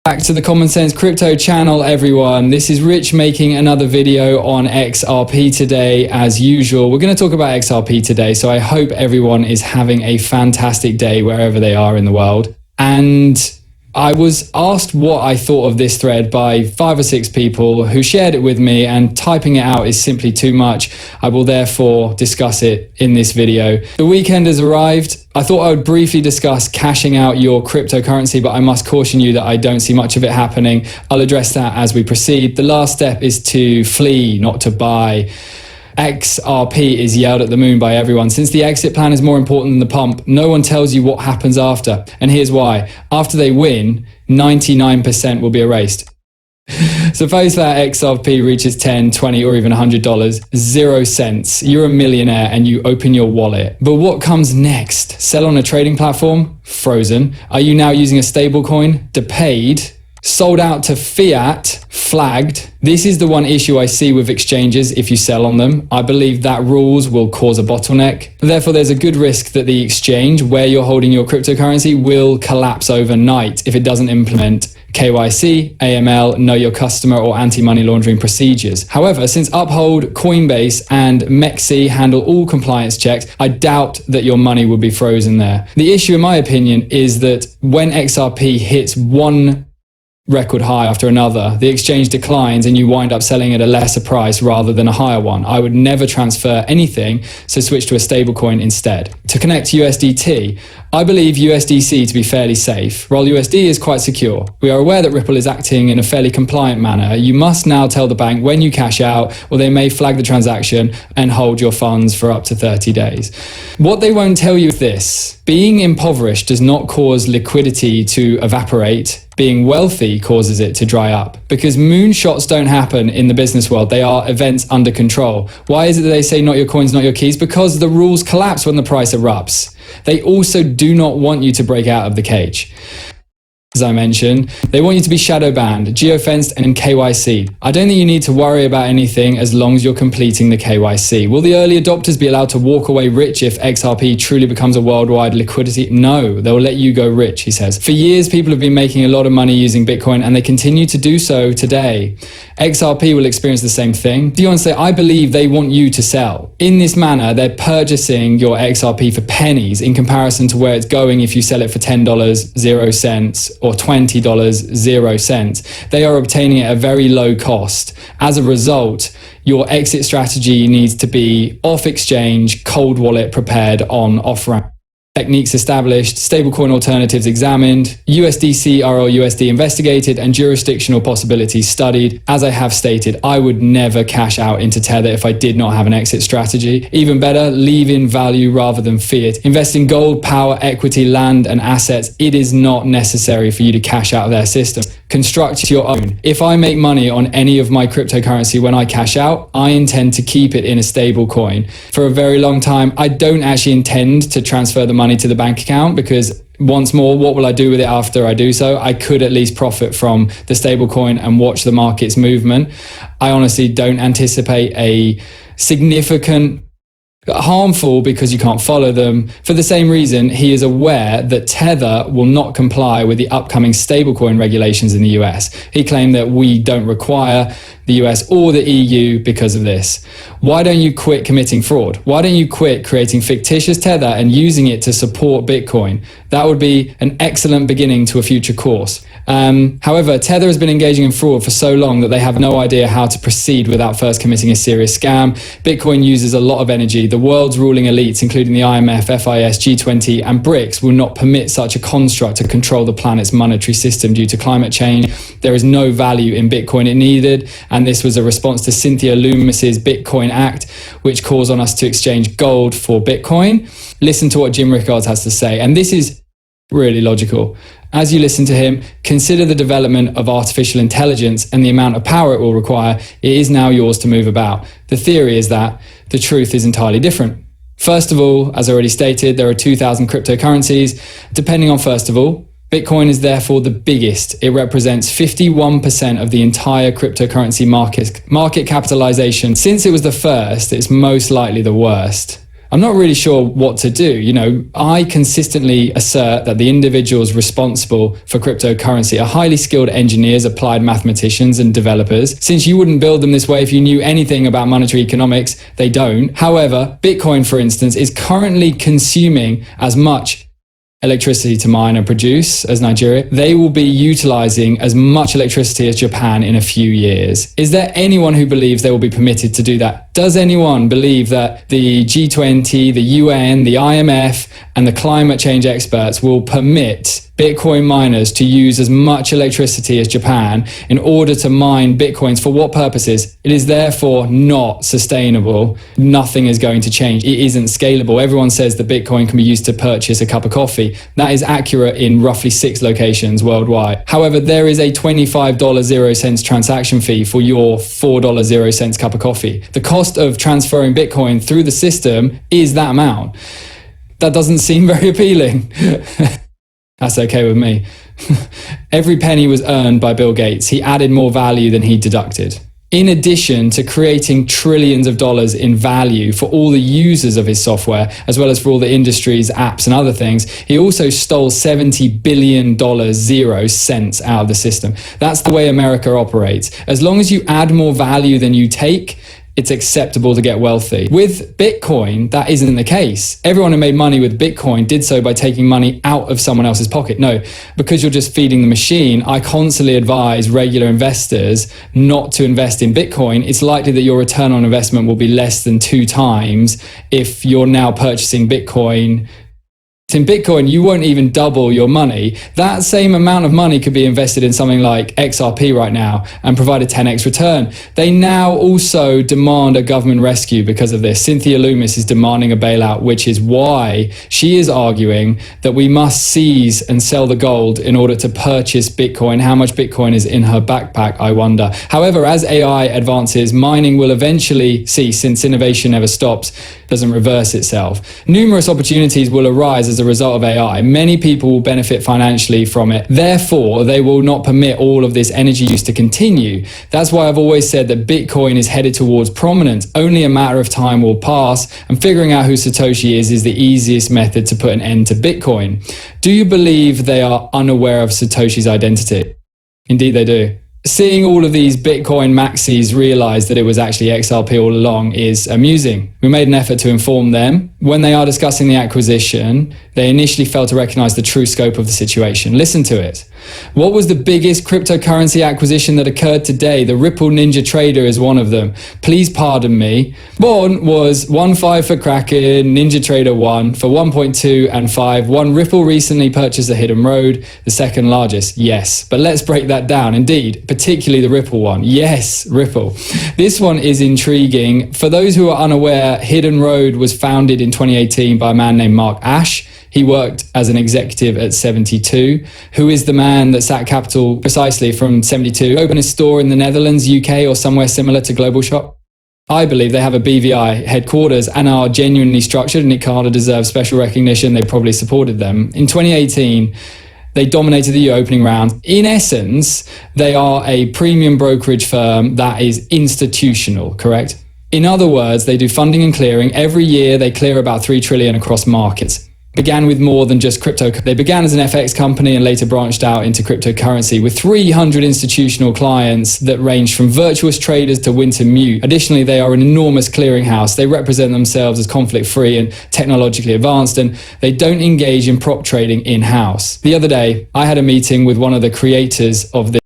Back to the Common Sense Crypto channel, everyone. This is Rich making another video on XRP today. As usual, we're going to talk about XRP today, so I hope everyone is having a fantastic day wherever they are in the world. And I was asked what I thought of this thread by 5 or 6 people who shared it with me, and typing it out is simply too much. I will therefore discuss it in this video. The weekend has arrived. I thought I would briefly discuss cashing out your cryptocurrency, but I must caution you that I don't see much of it happening. I'll address that as we proceed. The last step is to flee, not to buy. XRP is yelled at the moon by everyone. Since the exit plan is more important than the pump, no one tells you what happens after. And here's why. After they win, 99% will be erased. Suppose that XRP reaches $10, $20, or even $100, 0 cents. You're a millionaire and you open your wallet. But what comes next? Sell on a trading platform? Frozen. Are you now using a stable coin? Depaid. Sold out to fiat? Flagged. This is the one issue I see with exchanges if you sell on them. I believe that rules will cause a bottleneck. Therefore, there's a good risk that the exchange where you're holding your cryptocurrency will collapse overnight if it doesn't implement KYC, AML, Know Your Customer, or anti-money laundering procedures. However, since Uphold, Coinbase, and MEXC handle all compliance checks, I doubt that your money will be frozen there. The issue, in my opinion, is that when XRP hits one record high after another, the exchange declines and you wind up selling at a lesser price rather than a higher one. I would never transfer anything, so switch to a stable coin instead. To connect to USDT, I believe USDC to be fairly safe. While USD is quite secure, we are aware that Ripple is acting in a fairly compliant manner. You must now tell the bank when you cash out, or they may flag the transaction and hold your funds for up to 30 days. What they won't tell you is this: being impoverished does not cause liquidity to evaporate. Being wealthy causes it to dry up. Because moonshots don't happen in the business world. They are events under control. Why is it that they say not your coins, not your keys? Because the rules collapse when the price erupts. They also do not want you to break out of the cage. As I mentioned, they want you to be shadow banned, geofenced, and KYC. I don't think you need to worry about anything as long as you're completing the KYC. Will the early adopters be allowed to walk away rich if XRP truly becomes a worldwide liquidity? No, they'll let you go rich, he says. For years, people have been making a lot of money using Bitcoin, and they continue to do so today. XRP will experience the same thing. Do you want to say, I believe they want you to sell. In this manner, they're purchasing your XRP for pennies in comparison to where it's going if you sell it for $10, 0 cents, or $20, 0 cents. They are obtaining it at a very low cost. As a result, your exit strategy needs to be off exchange, cold wallet prepared, on off ramp. Techniques established, stablecoin alternatives examined, USDC RLUSD investigated, and jurisdictional possibilities studied. As I have stated, I would never cash out into Tether if I did not have an exit strategy. Even better, leave in value rather than fiat. Invest in gold, power, equity, land, and assets. It is not necessary for you to cash out of their system. Construct your own. If I make money on any of my cryptocurrency when I cash out, I intend to keep it in a stable coin for a very long time. I don't actually intend to transfer the money to the bank account, because once more, what will I do with it after I do so? I could at least profit from the stable coin and watch the market's movement. I honestly don't anticipate a significant harmful, because you can't follow them. For the same reason, he is aware that Tether will not comply with the upcoming stablecoin regulations in the US. He claimed that we don't require the US or the EU because of this. Why don't you quit committing fraud? Why don't you quit creating fictitious Tether and using it to support Bitcoin? That would be an excellent beginning to a future course. However, Tether has been engaging in fraud for so long that they have no idea how to proceed without first committing a serious scam. Bitcoin uses a lot of energy. The world's ruling elites, including the IMF, FIS, G20, and BRICS, will not permit such a construct to control the planet's monetary system due to climate change. There is no value in Bitcoin it needed, and this was a response to Cynthia Lummis's Bitcoin Act, which calls on us to exchange gold for Bitcoin. Listen to what Jim Rickards has to say, and this is really logical. As you listen to him, consider the development of artificial intelligence and the amount of power it will require. It is now yours to move about. The theory is that the truth is entirely different. First of all, as I already stated, there are 2,000 cryptocurrencies. Depending on first of all, Bitcoin is therefore the biggest. It represents 51% of the entire cryptocurrency market capitalization. Since it was the first, it's most likely the worst. I'm not really sure what to do. You know, I consistently assert that the individuals responsible for cryptocurrency are highly skilled engineers, applied mathematicians, and developers. Since you wouldn't build them this way if you knew anything about monetary economics, they don't. However, Bitcoin, for instance, is currently consuming as much electricity to mine and produce as Nigeria. They will be utilizing as much electricity as Japan in a few years. Is there anyone who believes they will be permitted to do that? Does anyone believe that the G20, the UN, the IMF, and the climate change experts will permit Bitcoin miners to use as much electricity as Japan in order to mine Bitcoins? For what purposes? It is therefore not sustainable. Nothing is going to change. It isn't scalable. Everyone says that Bitcoin can be used to purchase a cup of coffee. That is accurate in roughly 6 locations worldwide. However, there is a $25.00 transaction fee for your $4.00 cup of coffee. The cost of transferring Bitcoin through the system is that amount. That doesn't seem very appealing. That's okay with me. Every penny was earned by Bill Gates. He added more value than he deducted. In addition to creating trillions of dollars in value for all the users of his software, as well as for all the industries, apps, and other things, he also stole $70 billion 0 cents out of the system. That's the way America operates. As long as you add more value than you take, it's acceptable to get wealthy. With Bitcoin, that isn't the case. Everyone who made money with Bitcoin did so by taking money out of someone else's pocket. No, because you're just feeding the machine, I constantly advise regular investors not to invest in Bitcoin. It's likely that your return on investment will be less than 2 times if you're now purchasing Bitcoin. In Bitcoin, you won't even double your money. That same amount of money could be invested in something like XRP right now and provide a 10x return. They now also demand a government rescue because of this. Cynthia Loomis is demanding a bailout, which is why she is arguing that we must seize and sell the gold in order to purchase Bitcoin. How much Bitcoin is in her backpack, I wonder. However, as AI advances, mining will eventually cease, since innovation never stops, doesn't reverse itself. Numerous opportunities will arise as a result of AI. Many people will benefit financially from it. Therefore, they will not permit all of this energy use to continue. That's why I've always said that Bitcoin is headed towards prominence. Only a matter of time will pass, and figuring out who Satoshi is the easiest method to put an end to Bitcoin. Do you believe they are unaware of Satoshi's identity? Indeed, they do. Seeing all of these Bitcoin maxis realize that it was actually XRP all along is amusing. We made an effort to inform them. When they are discussing the acquisition, they initially failed to recognize the true scope of the situation. Listen to it. What was the biggest cryptocurrency acquisition that occurred today? The Ripple Ninja Trader is one of them. Please pardon me. One was 1.5 for Kraken, Ninja Trader 1 for 1.2 and 5. One Ripple recently purchased a Hidden Road, the second largest. Yes, but let's break that down. Indeed, particularly the Ripple one. Yes, Ripple. This one is intriguing. For those who are unaware, Hidden Road was founded in 2018 by a man named Mark Ashe. He worked as an executive at 72. Who is the man that sat capital precisely from 72? Opened a store in the Netherlands, UK, or somewhere similar to Global Shop? I believe they have a BVI headquarters and are genuinely structured, and Icada deserves special recognition. They probably supported them. In 2018, they dominated the opening round. In essence, they are a premium brokerage firm that is institutional, correct? In other words, they do funding and clearing. Every year, they clear about 3 trillion across markets. Began with more than just crypto. They began as an FX company and later branched out into cryptocurrency with 300 institutional clients that range from virtuous traders to Wintermute. Additionally, they are an enormous clearinghouse. They represent themselves as conflict-free and technologically advanced, and they don't engage in prop trading in-house. The other day, I had a meeting with one of the creators of this